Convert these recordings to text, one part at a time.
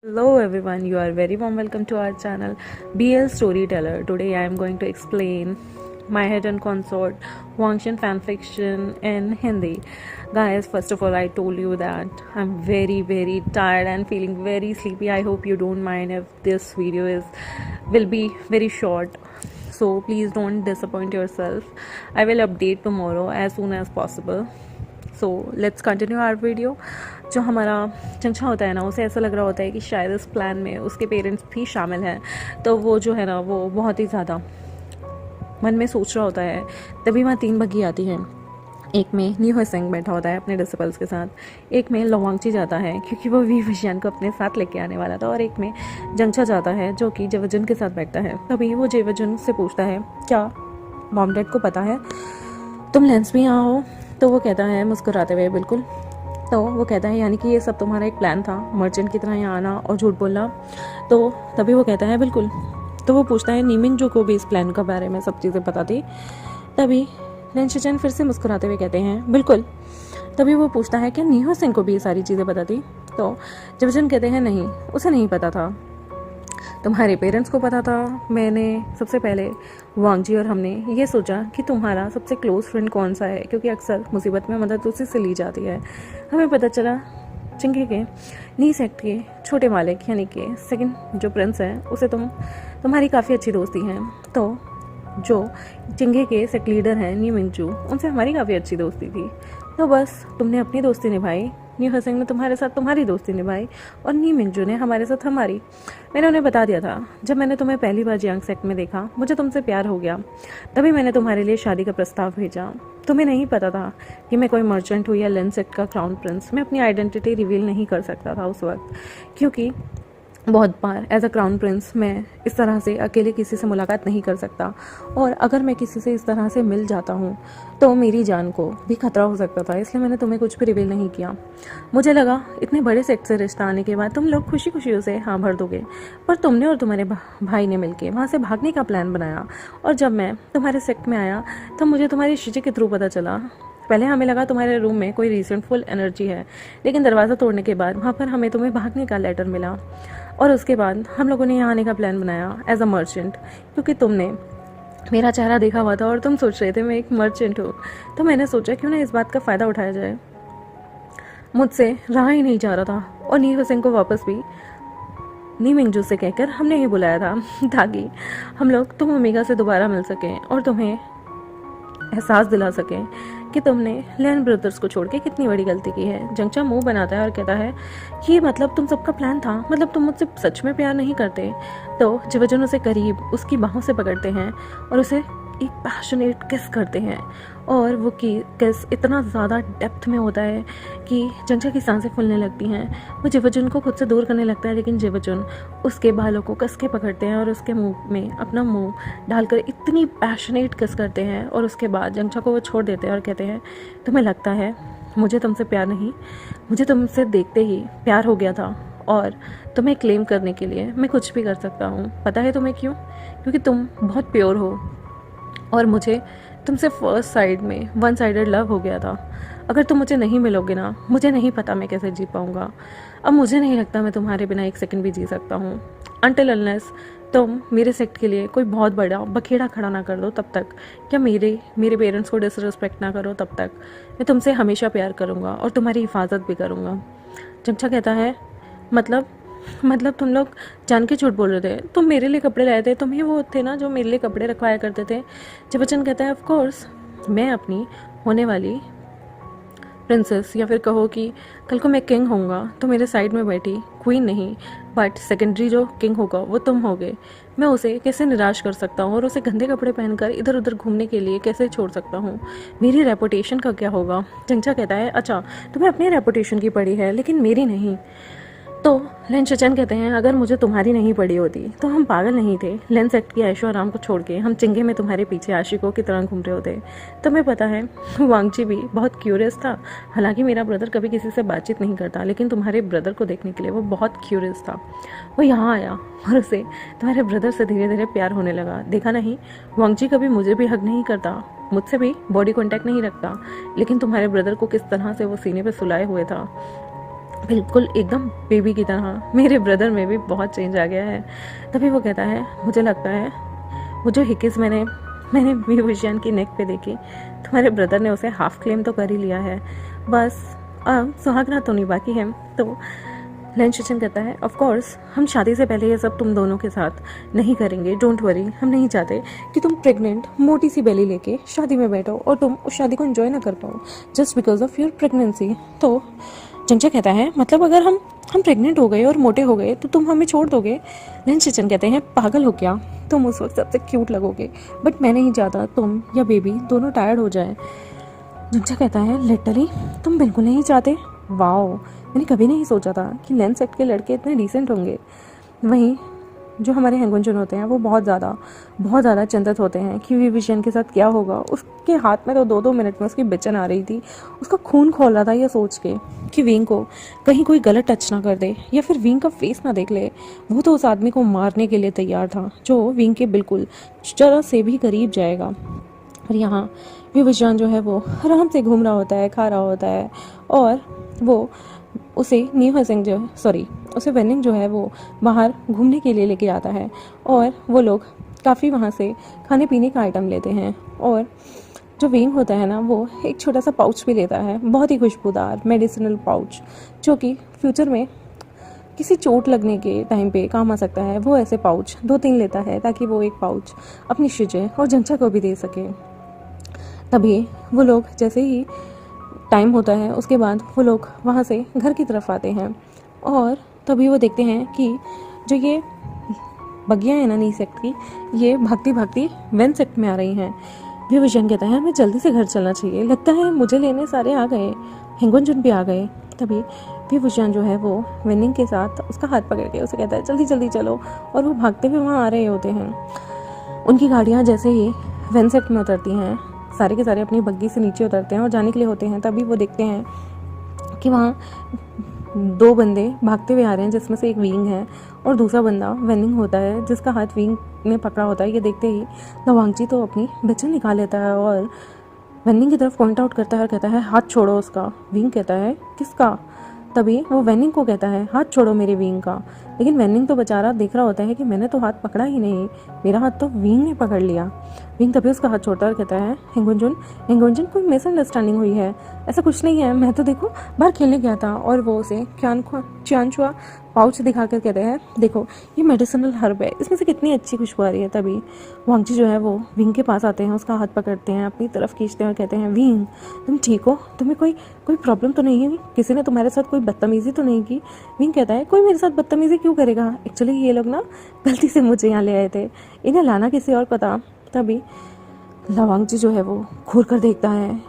Hello everyone, you are very warm welcome to our channel BL Storyteller. Today I am going to explain My Head and Consort Wangshan fanfiction in Hindi. Guys, first of all I told you that I'm very tired and feeling very sleepy. I hope you don't mind if this video will be very short. So please don't disappoint yourself. I will update tomorrow as soon as possible. So let's continue our video. जो हमारा चंचा होता है ना, उसे ऐसा लग रहा होता है कि शायद इस प्लान में उसके पेरेंट्स भी शामिल हैं. तो वो जो है ना, वो बहुत ही ज़्यादा मन में सोच रहा होता है. तभी वहाँ 3 बग्गी आती हैं. एक में न्यू सिंह बैठा होता है अपने डिसिपल्स के साथ, एक में लोवांगची जाता है क्योंकि वो वी विशियान को अपने साथ लेके आने वाला था, और एक में जंगचा जाता है जो कि जेवजुन के साथ बैठता है. तभी वो जेवजुन से पूछता है, क्या मॉम डैड को पता है तुम लेंस में यहाँ हो? तो वो कहता है मुस्कुराते हुए, बिल्कुल. तो वो कहता है, यानी कि ये सब तुम्हारा एक प्लान था, मर्चेंट की तरह यहाँ आना और झूठ बोलना? तो तभी वो कहता है, बिल्कुल. तो वो पूछता है, नीमिंजू को भी इस प्लान के बारे में सब चीज़ें पता थी? तभी लेंशचन फिर से मुस्कुराते हुए कहते हैं, बिल्कुल. तभी वो पूछता है, क्या नीहो सिंह को भी ये सारी चीज़ें पता थी? तो जेवजुन कहते हैं, नहीं, उसे नहीं पता था. तुम्हारे पेरेंट्स को पता था. मैंने सबसे पहले वांगजी और हमने ये सोचा कि तुम्हारा सबसे क्लोज फ्रेंड कौन सा है, क्योंकि अक्सर मुसीबत में मदद उसी से ली जाती है. हमें पता चला चिंगे के नी सेक्ट के छोटे मालिक यानी कि सेकंड जो प्रिंस है, उसे तुम्हारी काफ़ी अच्छी दोस्ती है. तो जो चिंगे के सेक्ट लीडर हैं नी मिंचू, उनसे हमारी काफ़ी अच्छी दोस्ती थी. तो बस तुमने अपनी दोस्ती निभाई, न्यू हसिंग ने तुम्हारे साथ तुम्हारी दोस्ती निभाई, और नी मिंजू ने हमारे साथ हमारी. मैंने उन्हें बता दिया था, जब मैंने तुम्हें पहली बार जियांग सेक्ट में देखा मुझे तुमसे प्यार हो गया. तभी मैंने तुम्हारे लिए शादी का प्रस्ताव भेजा. तुम्हें नहीं पता था कि मैं कोई मर्चेंट हूँ या लेंस सेक्ट का क्राउन प्रिंस. मैं अपनी आइडेंटिटी रिवील नहीं कर सकता था उस वक्त, क्योंकि बहुत बार एज अ क्राउन प्रिंस मैं इस तरह से अकेले किसी से मुलाकात नहीं कर सकता, और अगर मैं किसी से इस तरह से मिल जाता हूँ तो मेरी जान को भी खतरा हो सकता था. इसलिए मैंने तुम्हें कुछ भी रिवील नहीं किया. मुझे लगा इतने बड़े सेक्ट से रिश्ता आने के बाद तुम लोग खुशी खुशी उसे हाँ भर दोगे, पर तुमने और तुम्हारे भाई ने मिलकर वहाँ से भागने का प्लान बनाया. और जब मैं तुम्हारे सेक्ट में आया तब मुझे तुम्हारी शीशे के थ्रू पता चला. पहले हमें लगा तुम्हारे रूम में कोई रिसेंटफुल एनर्जी है, लेकिन दरवाज़ा तोड़ने के बाद वहाँ पर हमें तुम्हें भागने का लेटर मिला. और उसके बाद हम लोगों ने यहाँ आने का प्लान बनाया एज अ मर्चेंट, क्योंकि तुमने मेरा चेहरा देखा हुआ था और तुम सोच रहे थे मैं एक मर्चेंट हूँ. तो मैंने सोचा क्यों ना इस बात का फ़ायदा उठाया जाए. मुझसे रहा ही नहीं जा रहा था, और नी हुसैन को वापस भी नी मिंजू से कहकर हमने ही बुलाया था ताकि हम लोग तुम ओमेगा से दोबारा मिल सकें और तुम्हें एहसास दिला सकें कि तुमने लैन ब्रदर्स को छोड़ के कितनी बड़ी गलती की है. जंगचा मुंह बनाता है और कहता है, ये मतलब तुम सबका प्लान था? मतलब तुम मुझसे सच में प्यार नहीं करते? तो जेवजुन उसे करीब उसकी बाहों से पकड़ते हैं और उसे एक पैशनेट किस करते हैं, और वो किस इतना ज़्यादा डेप्थ में होता है कि जंगचा की सांसें फूलने लगती हैं. वो जेवजुन को खुद से दूर करने लगता है, लेकिन जेवजुन उसके बालों को कस के पकड़ते हैं और उसके मुंह में अपना मुंह डालकर इतनी पैशनेट किस करते हैं. और उसके बाद जंगचा को वो छोड़ देते हैं और कहते हैं, तुम्हें लगता है मुझे तुमसे प्यार नहीं? मुझे तुमसे देखते ही प्यार हो गया था, और तुम्हें क्लेम करने के लिए मैं कुछ भी कर सकता हूँ. पता है तुम्हें क्यों? क्योंकि तुम बहुत प्योर हो, और मुझे तुमसे फर्स्ट साइड में वन साइडेड लव हो गया था. अगर तुम मुझे नहीं मिलोगे ना, मुझे नहीं पता मैं कैसे जी पाऊँगा. अब मुझे नहीं लगता मैं तुम्हारे बिना एक सेकंड भी जी सकता हूँ. अनटिल अनलेस तुम मेरे सेक्ट के लिए कोई बहुत बड़ा बखेड़ा खड़ा ना कर दो, तब तक, क्या मेरे पेरेंट्स को डिसरिस्पेक्ट ना करो, तब तक मैं तुमसे हमेशा प्यार करूँगा और तुम्हारी हिफाजत भी करूँगा. जंगचा कहता है, मतलब तुम लोग जान के झूठ बोल रहे थे? तुम मेरे लिए कपड़े लाए थे? तुम ही वो थे ना जो मेरे लिए कपड़े रखवाया करते थे? जेवजुन कहता है, ऑफ कोर्स. मैं अपनी होने वाली प्रिंसेस, या फिर कहो कि कल को मैं किंग होऊंगा तो मेरे साइड में बैठी क्वीन नहीं, बट सेकेंडरी जो किंग होगा वो तुम होगे. मैं उसे कैसे निराश कर सकता हूँ, और उसे गंदे कपड़े पहनकर इधर उधर घूमने के लिए कैसे छोड़ सकता हूँ? मेरी रेपुटेशन का क्या होगा? जंगचा कहता है, अच्छा तुम्हें अपनी रेपुटेशन की पड़ी है, लेकिन मेरी नहीं. तो लेंशचन कहते हैं, अगर मुझे तुम्हारी नहीं पड़ी होती तो हम पागल नहीं थे. लेंस सेक्ट की ऐशो आराम को छोड़ के हम चिंगे में तुम्हारे पीछे आशिकों की तरह घूम रहे होते. तुम्हें पता है वांगची भी बहुत क्यूरियस था. हालांकि मेरा ब्रदर कभी किसी से बातचीत नहीं करता, लेकिन तुम्हारे ब्रदर को देखने के लिए वो बहुत क्यूरियस था. वो यहाँ आया और उसे तुम्हारे ब्रदर से धीरे धीरे प्यार होने लगा. देखा नहीं, वांगची कभी मुझे भी हग नहीं करता, मुझसे भी बॉडी कॉन्टैक्ट नहीं रखता, लेकिन तुम्हारे ब्रदर को किस तरह से वो सीने पे सुलाए हुए था. बिल्कुल एकदम बेबी की तरह। मेरे ब्रदर में भी बहुत चेंज आ गया है। तभी वो कहता है मुझे लगता है वो जो हिकिस मैंने मैंने विविशियन की नेक पे देखी, तुम्हारे ब्रदर ने उसे हाफ क्लेम तो कर ही लिया है, बस अब सुहागरात तो नहीं बाकी है। तो लैन शिचन कहता है ऑफ कोर्स हम शादी से पहले ये सब तुम दोनों के साथ नहीं करेंगे, डोंट वरी। हम नहीं चाहते कि तुम प्रेग्नेंट मोटी सी बेली लेके शादी में बैठो और तुम उस शादी को एंजॉय ना कर पाओ just because of your pregnancy. तो जंचा कहता है मतलब अगर हम प्रेग्नेंट हो गए और मोटे हो गए तो तुम हमें छोड़ दोगे? लैन शिचन कहते हैं पागल हो क्या, तुम उस वक्त सबसे क्यूट लगोगे, बट मैं नहीं चाहता तुम या बेबी दोनों टायर्ड हो जाए। जुंचा कहता है लिटरली तुम बिल्कुल नहीं चाहते? वाओ, मैंने कभी नहीं सोचा था कि लैन सेक्ट के लड़के इतने डिसेंट होंगे। वहीं जो हमारे हैंगुनजुन होते हैं वो बहुत ज़्यादा चिंतित होते हैं कि विविशियन के साथ क्या होगा। उसके हाथ में तो 2-2 मिनट में उसकी बेचैन आ रही थी, उसका खून खोल रहा था ये सोच के कि विंग को कहीं कोई गलत टच ना कर दे या फिर विंग का फेस ना देख ले। वो तो उस आदमी को मारने के लिए तैयार था जो विंग के बिल्कुल जरा से भी करीब जाएगा। और यहाँ विविशियन जो है वो आराम से घूम रहा होता है, खा रहा होता है, और वो उसे उसे वेनिंग जो है वो बाहर घूमने के लिए लेके आता है और वो लोग काफ़ी वहाँ से खाने पीने का आइटम लेते हैं। और जो विंग होता है ना वो एक छोटा सा पाउच भी लेता है, बहुत ही खुशबूदार मेडिसिनल पाउच, जो कि फ्यूचर में किसी चोट लगने के टाइम पे काम आ सकता है। वो ऐसे पाउच 2-3 लेता है ताकि वो एक पाउच अपनी शिजे और जंचा को भी दे सके। तभी वो लोग जैसे ही टाइम होता है उसके बाद वो लोग वहाँ से घर की तरफ आते हैं और तभी वो देखते हैं कि जो ये बगियाँ हैं ना नी सेक्ट की, ये भागती भागती वेन सेक्ट में आ रही हैं। विविशियन कहता है हमें जल्दी से घर चलना चाहिए, लगता है मुझे लेने सारे आ गए, हैंगुनजुन भी आ गए। तभी विविशियन जो है वो वेनिंग के साथ उसका हाथ पकड़ के उसे कहता है जल्दी जल्दी चलो, और वो भागते हुए वहाँ आ रहे होते हैं। उनकी गाड़ियाँ जैसे ही वेन सेक्ट में उतरती हैं, सारे के सारे अपनी बग्गी से नीचे उतरते हैं और जाने के लिए होते हैं। तभी वो देखते हैं कि वहाँ 2 बंदे भागते हुए आ रहे हैं, जिसमें से एक विंग है और दूसरा बंदा वेनिंग होता है जिसका हाथ विंग ने पकड़ा होता है। ये देखते ही नवांगजी तो अपनी बेचन निकाल लेता है और वेनिंग की तरफ पॉइंट आउट करता है और कहता है हाथ छोड़ो उसका। विंग कहता है किसका? तभी वो वेनिंग को कहता है हाथ छोड़ो मेरे विंग का, लेकिन वेनिंग तो बेचारा देख रहा होता है कि मैंने तो हाथ पकड़ा ही नहीं, मेरा हाथ तो विंग ने पकड़ लिया। विंग तभी उसका हाथ छोड़ता है और कहता है हैंगुनजुन कोई मिसअंडरस्टैंडिंग हुई है, ऐसा कुछ नहीं है, मैं तो देखो बाहर खेलने गया था। और वो उसे च्यांचुआ पाउच दिखाकर कहते हैं देखो ये मेडिसिनल हर्ब है, इसमें से कितनी अच्छी खुशबू आ रही है। तभी वांगजी जो है वो विंग के पास आते हैं, उसका हाथ पकड़ते हैं, अपनी तरफ खींचते हैं और कहते हैं विंग तुम ठीक हो, तुम्हें कोई प्रॉब्लम तो नहीं है, किसी ने तुम्हारे साथ कोई बदतमीजी तो नहीं की? विंग कहता है कोई मेरे साथ बदतमीजी क्यों करेगा, एक्चुअली ये लोग ना गलती से मुझे यहाँ ले आए थे, इन्हें लाना किसी और को था। तभी लवांगजी जो है वो घूर कर देखता है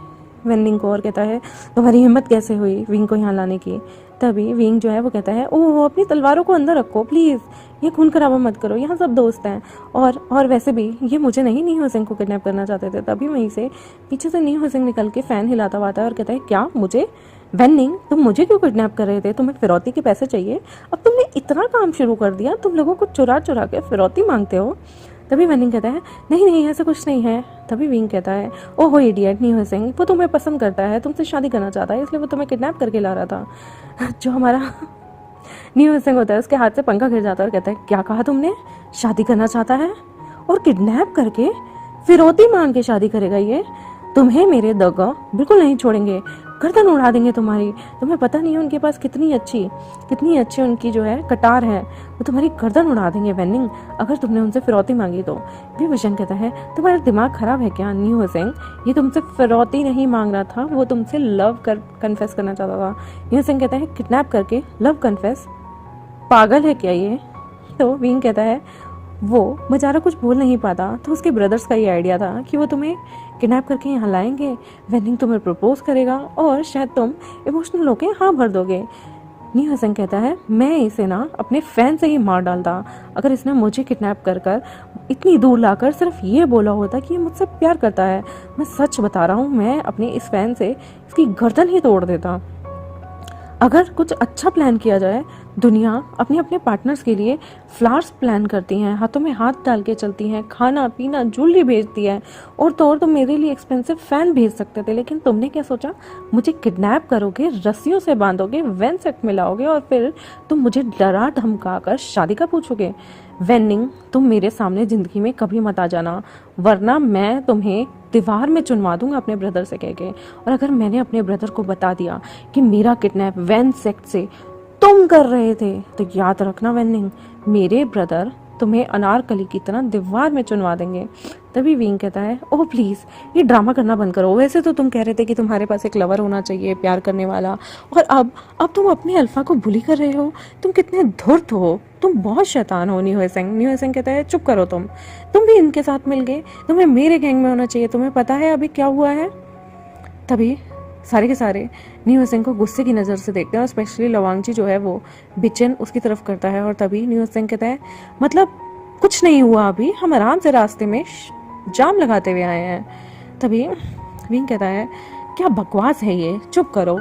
वेनिंग को और कहता है तुम्हारी हिम्मत कैसे हुई विंग को यहाँ लाने की? तभी विंग जो है वो कहता है ओह अपनी तलवारों को अंदर रखो प्लीज़, ये खून खराबा मत करो, यहाँ सब दोस्त हैं, और वैसे भी ये मुझे नहीं नी हुसैन को किडनैप करना चाहते थे। तभी वहीं से पीछे से नी हुसैन निकल के फ़ैन हिलाता हुआ आता है और कहता है क्या मुझे? वेनिंग तुम मुझे क्यों किडनैप कर रहे थे? तुम्हें फिरौती के पैसे चाहिए? अब तुमने इतना काम शुरू कर दिया, तुम लोगों को चुरा चुरा के फिरौती मांगते हो। तभी वेनिंग कहता है नहीं ऐसा कुछ नहीं है। तभी विंग कहता है ओहो इडियट नी हुसैन, वो तुम्हें पसंद करता है, तुमसे शादी करना चाहता है, इसलिए वो तुम्हें किडनैप करके ला रहा था। जो हमारा नी हुसैन होता है उसके हाथ से पंखा गिर जाता है और कहता है क्या कहा तुमने? शादी करना चाहता है और किडनैप करके फिरौती मांग के शादी करेगा ये? तुम्हें मेरे दगा बिल्कुल नहीं छोड़ेंगे, गर्दन उड़ा देंगे तुम्हारी। तुम्हें पता नहीं है उनके पास कितनी अच्छी उनकी जो है कटार है, वो तुम्हारी गर्दन उड़ा देंगे वेनिंग अगर तुमने उनसे फिरौती मांगी तो। विभूषण कहता है तुम्हारा दिमाग खराब है क्या न्यू हुसैन, ये तुमसे फिरौती नहीं मांग रहा था, वो तुमसे लव कन्फेस करना चाहता था। न्यू हुसैन कहता है किडनैप करके लव कन्फेस, पागल है क्या ये? तो विंग कहता है वो बेचारा कुछ बोल नहीं पाता, तो उसके ब्रदर्स का ये आइडिया था कि वो तुम्हें किडनैप करके यहाँ लाएंगे, वेनिंग तुम्हें प्रपोज करेगा और शायद तुम इमोशनल होके हाँ भर दोगे। नी हसन कहता है मैं इसे ना अपने फैन से ही मार डालता, अगर इसने मुझे किडनैप कर इतनी दूर लाकर सिर्फ ये बोला होता कि ये मुझसे प्यार करता है। मैं सच बता रहा हूँ, मैं अपने इस फैन से इसकी गर्दन ही तोड़ देता। अगर कुछ अच्छा प्लान किया जाए दुनिया अपने अपने पार्टनर्स के लिए फ्लावर्स प्लान करती हैं, हाथों में हाथ डाल के चलती हैं, खाना पीना ज्वेलरी भेजती है, और तो और तुम मेरे लिए एक्सपेंसिव फ़ैन भेज सकते थे, लेकिन तुमने क्या सोचा? मुझे किडनैप करोगे, रस्सियों से बांधोगे, वैन सेट मिलाओगे और फिर तुम मुझे डरा धमका कर शादी का पूछोगे। वेनिंग, तुम मेरे सामने ज़िंदगी में कभी मत आ जाना, वरना मैं तुम्हें दीवार में चुनवा दूंगा अपने ब्रदर से कह के। और अगर मैंने अपने ब्रदर को बता दिया कि मेरा किडनैप वैन सेक्ट से तुम कर रहे थे, तो याद रखना वेनिंग, मेरे ब्रदर तुम्हें अनारकली की तरह दीवार में चुनवा देंगे। तभी विंग कहता है, ओह प्लीज़ ये ड्रामा करना बंद करो। वैसे तो तुम कह रहे थे कि तुम्हारे पास एक लवर होना चाहिए, प्यार करने वाला, और अब तुम अपने अल्फा को बुली कर रहे हो। तुम कितने धूर्त हो, तुम बहुत शैतान हो न्यू हेसेंग। न्यू हेसेंग कहता है, चुप करो, तुम भी इनके साथ मिल गए, तुम्हें मेरे गैंग में होना चाहिए। तुम्हें पता है अभी क्या हुआ है? तभी सारे के सारे न्यू हेसेंग को गुस्से की नज़र से देखते हैं, और स्पेशली लवांगजी जो है वो बिचन उसकी तरफ करता है। और तभी न्यू हेसेंग कहता है, मतलब कुछ नहीं हुआ, अभी हम आराम से रास्ते में जाम लगाते हुए आए हैं। तभी विंग कहता है, क्या बकवास है ये, चुप करो।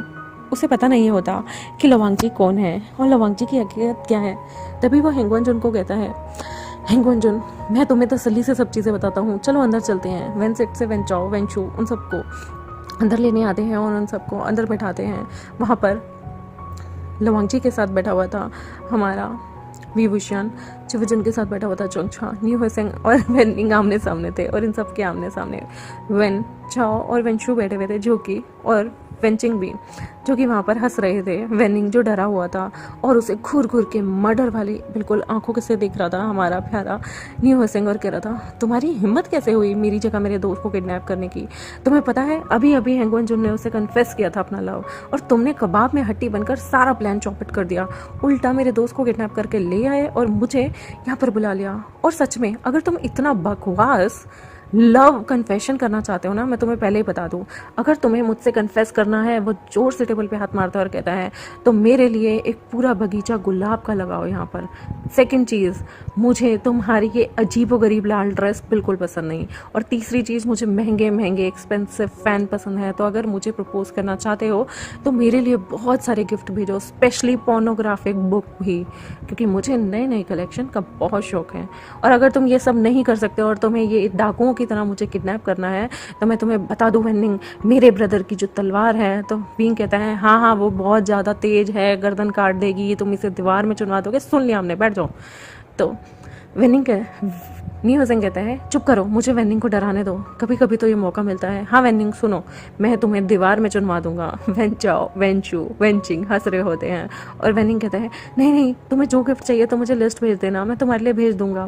उसे पता नहीं होता कि लवांगजी कौन है और लवांगजी की हकीकत क्या है। तभी वो हेंगवनजुन को कहता है, हेंगवनजुन, मैं तुम्हें तसल्ली से सब चीज़ें बताता हूँ, चलो अंदर चलते हैं। वेनसेट से वेनचाओ, वेनशू, उन सबको अंदर लेने आते हैं और उन सबको अंदर बैठाते हैं। वहाँ पर लवांगजी के साथ बैठा हुआ था हमारा विभूषण, चिवजन के साथ बैठा हुआ था चोंगछा, न्यू हेसेंग और वेनिंग आमने सामने थे, और इन सब के आमने सामने वेन चाओ और वेनशू बैठे हुए थे, जो कि और वेंचिंग भी, जो कि वहाँ पर हंस रहे थे। वेनिंग जो डरा हुआ था और उसे घूर घूर के मर्डर वाली बिल्कुल आंखों के से देख रहा था हमारा प्यारा न्यू हेसेंग, और कह रहा था, तुम्हारी हिम्मत कैसे हुई मेरी जगह मेरे दोस्त को किडनैप करने की? तुम्हें पता है अभी अभी हेंगवनजुन ने उसे कन्फेस किया था अपना लव, और तुमने कबाब में हड्डी बनकर सारा प्लान चौपट कर दिया। उल्टा मेरे दोस्त को किडनैप करके ले आए और मुझे यहाँ पर बुला लिया। और सच में अगर तुम इतना बकवास लव कन्फेशन करना चाहते हो ना, मैं तुम्हें पहले ही बता दूं, अगर तुम्हें मुझसे कन्फेस करना है, वो जोर से टेबल पे हाथ मारता है और कहता है, तो मेरे लिए एक पूरा बगीचा गुलाब का लगाओ यहाँ पर। सेकंड चीज़, मुझे तुम्हारी ये अजीबोगरीब लाल ड्रेस बिल्कुल पसंद नहीं। और तीसरी चीज़, मुझे महंगे महंगे एक्सपेंसिव फ़ैन पसंद है। तो अगर मुझे प्रपोज करना चाहते हो तो मेरे लिए बहुत सारे गिफ्ट भेजो, स्पेशली पोर्नोग्राफिक बुक भी, क्योंकि मुझे नए नए कलेक्शन का बहुत शौक है। और अगर तुम ये सब नहीं कर सकते और तुम्हें ये डाकुओं की तरह मुझे किडनैप करना है, तो मैं तुम्हें बता दूं वेनिंग, मेरे ब्रदर की जो तलवार है, तो विंग कहता है, हाँ हाँ वो बहुत ज़्यादा तेज है, गर्दन काट देगी, तुम इसे दीवार में चुनवा दोगे। सुन लिया हमने, बैठ जाओ। तो वेनिंग न्यू हेसेंग कहता है, चुप करो, मुझे वेनिंग को डराने दो, कभी कभी तो ये मौका मिलता है। हाँ वेनिंग सुनो, मैं तुम्हें दीवार में चुनवा दूंगा। वेनचाओ, वेनचू, वेनचिंग हंस रहे होते हैं, और वेनिंग कहता है, नहीं नहीं, तुम्हें जो गिफ्ट चाहिए तो मुझे लिस्ट भेज देना, मैं तुम्हारे लिए भेज दूंगा।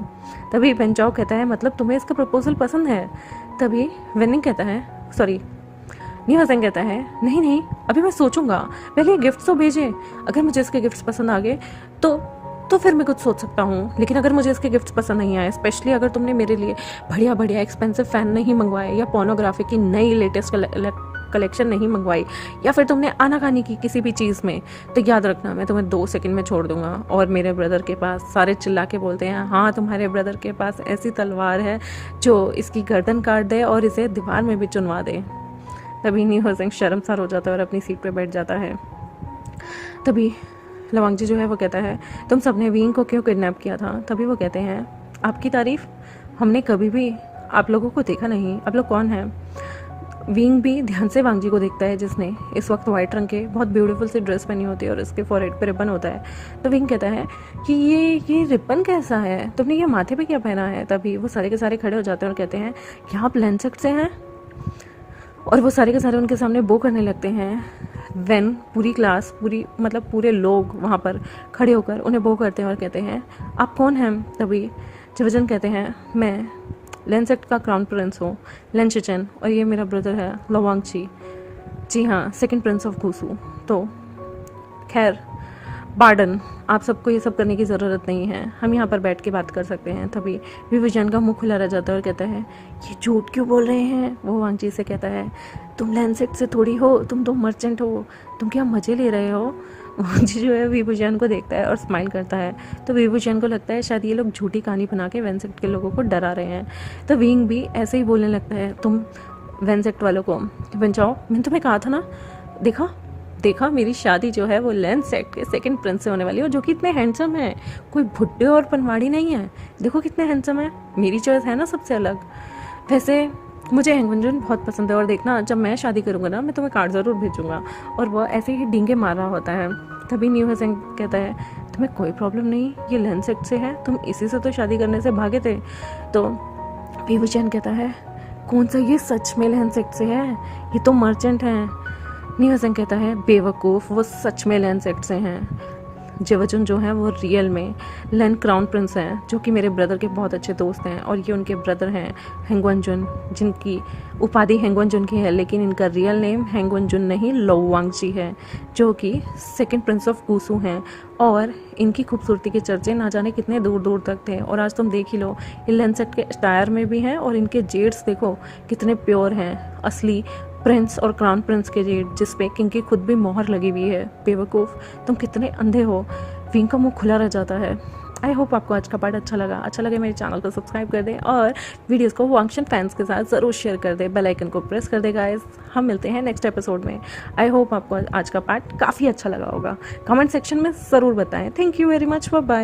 तभी वेनचाओ कहता है, मतलब तुम्हें इसका प्रपोजल पसंद है? तभी वेनिंग कहता है, सॉरी न्यू हेसेंग कहता है, नहीं नहीं, अभी मैं सोचूंगा, पहले गिफ्ट तो भेजे, अगर मुझे इसके गिफ्ट पसंद आ गए तो फिर मैं कुछ सोच सकता हूँ। लेकिन अगर मुझे इसके गिफ्ट्स पसंद नहीं आए, स्पेशली अगर तुमने मेरे लिए बढ़िया बढ़िया एक्सपेंसिव फ़ैन नहीं मंगवाए, या पोर्नोग्राफी की नई लेटेस्ट कलेक्शन नहीं मंगवाई, या फिर तुमने आनाकानी की किसी भी चीज़ में, तो याद रखना मैं तुम्हें 2 सेकंड में छोड़ दूंगा। और मेरे ब्रदर के पास, सारे चिल्ला के बोलते हैं, हाँ तुम्हारे ब्रदर के पास ऐसी तलवार है जो इसकी गर्दन काट दे और इसे दीवार में भी चुनवा दे। तभी न्यू हेसेंग शर्मसार हो जाता है और अपनी सीट पर बैठ जाता है। तभी लवांगजी जो है वो कहता है, तुम सबने विंग को क्यों किडनैप किया था? तभी वो कहते हैं, आपकी तारीफ हमने कभी भी आप लोगों को देखा नहीं, आप लोग कौन हैं? विंग भी ध्यान से वांगजी को देखता है, जिसने इस वक्त वाइट रंग के बहुत ब्यूटीफुल सी ड्रेस पहनी होती है और इसके फॉरहेड पे रिबन होता है। तो विंग कहता है कि ये रिबन कैसा है, तुमने ये माथे पे क्या पहना है? तभी वो सारे के सारे खड़े हो जाते हैं और कहते हैं, क्या आप लेंसेट से हैं? और वो सारे के सारे उनके सामने बो करने लगते हैं। वेन पूरी क्लास, पूरे लोग वहाँ पर खड़े होकर उन्हें बो करते हैं और कहते हैं, आप कौन हैं? तभी चिवजन कहते हैं, मैं लेंसेट का क्राउन प्रिंस हूँ, लेंशिचन, और ये मेरा ब्रदर है लवांगजी। जी हाँ, सेकंड प्रिंस ऑफ गुसू। तो खैर बार्डन, आप सबको ये सब करने की ज़रूरत नहीं है, हम यहाँ पर बैठ के बात कर सकते हैं। तभी विभूषण का मुंह खुला रह जाता है और कहता है, ये झूठ क्यों बोल रहे हैं? वो वांगजी से कहता है, तुम लैंडसेट से थोड़ी हो, तुम तो मर्चेंट हो, तुम क्या मज़े ले रहे हो? वांगजी जो है विभूषण को देखता है और स्माइल करता है। तो विभूषण को लगता है शायद ये लोग झूठी कहानी बना के वेनसेट के लोगों को डरा रहे हैं। तो विंग भी ऐसे ही बोलने लगता है, तुम वेनसेट वालों को, बन जाओ, मैंने तुम्हें कहा था ना, देखा देखा मेरी शादी जो है वो लेंस सेट के सेकंड प्रिंस से होने वाली है, और जो कि इतने हैंडसम है, कोई भुट्टे और पनवाड़ी नहीं है। देखो कितने हैंडसम है, मेरी चॉइस है ना सबसे अलग। वैसे मुझे हेंगुंजन बहुत पसंद है, और देखना जब मैं शादी करूँगा ना, मैं तुम्हें कार्ड ज़रूर भेजूँगा। और वह ऐसे ही डींगे मार रहा होता है। तभी न्यू हसन कहता है तुम्हें कोई प्रॉब्लम नहीं, ये लेंस सेट से है, तुम इसी से तो शादी करने से भागे थे। तो विभूषण कहता है कौन सा ये सच में लेंस सेट से है, ये तो मर्चेंट हैं। न्यू हसन कहता है बेवकूफ़, वो सच में लेंस सेट से हैं। जेवजुन जो है वो रियल में लैन क्राउन प्रिंस हैं, जो कि मेरे ब्रदर के बहुत अच्छे दोस्त हैं, और ये उनके ब्रदर हैं हेंगवनजुन, जिनकी उपाधि हेंगवनजुन की है, लेकिन इनका रियल नेम हेंगवनजुन नहीं लो वांगजी है, जो कि सेकंड प्रिंस ऑफ गुसू हैं। और इनकी खूबसूरती के चर्चे ना जाने कितने दूर दूर तक थे, और आज तुम देख ही लो ये लेंसेट के टायर में भी हैं, और इनके जेड्स देखो कितने प्योर हैं, असली प्रिंस और क्राउन प्रिंस के जेड, जिस पे किंग की खुद भी मोहर लगी हुई है। बेवकूफ़, तुम कितने अंधे हो। विंग का मुंह खुला रह जाता है। आई होप आपको आज का पार्ट अच्छा लगे मेरे चैनल को सब्सक्राइब कर दें, और वीडियोस को वांगशन फैंस के साथ ज़रूर शेयर कर दें, बेल आइकन को प्रेस कर दें गाइस। हम मिलते हैं नेक्स्ट एपिसोड में। आई होप आपको आज का पार्ट काफ़ी अच्छा लगा होगा। कमेंट सेक्शन में ज़रूर बताएं। Thank you very much, bye bye.